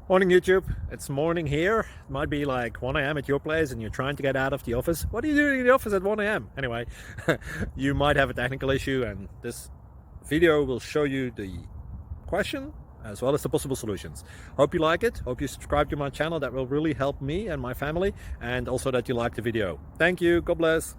Morning YouTube, it's morning here. It might be like 1 a.m. at your place and you're trying to get out of the office. What are you doing in the office at 1 a.m.? Anyway, you might have a technical issue and this video will show you the question as well as the possible solutions. Hope you like it, hope you subscribe to my channel. That will really help me and my family, and also that you like the video. Thank you, God bless.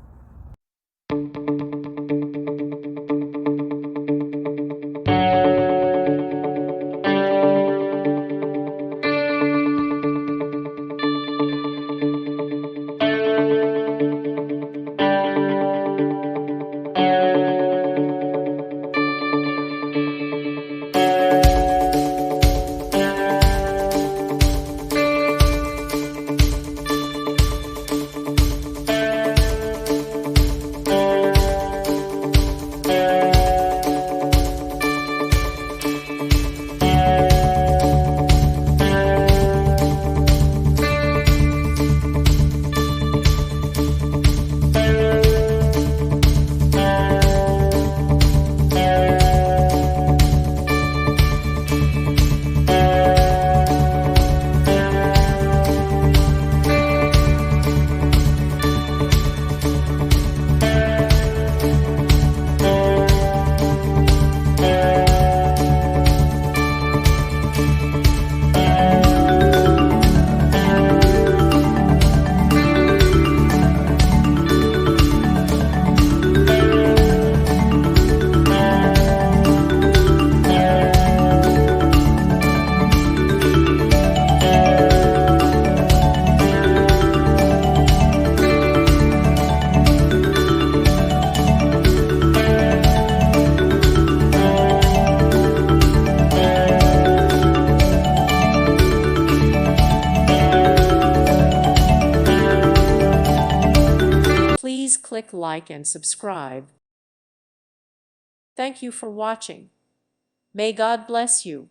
Please click like and subscribe. Thank you for watching. May God bless you.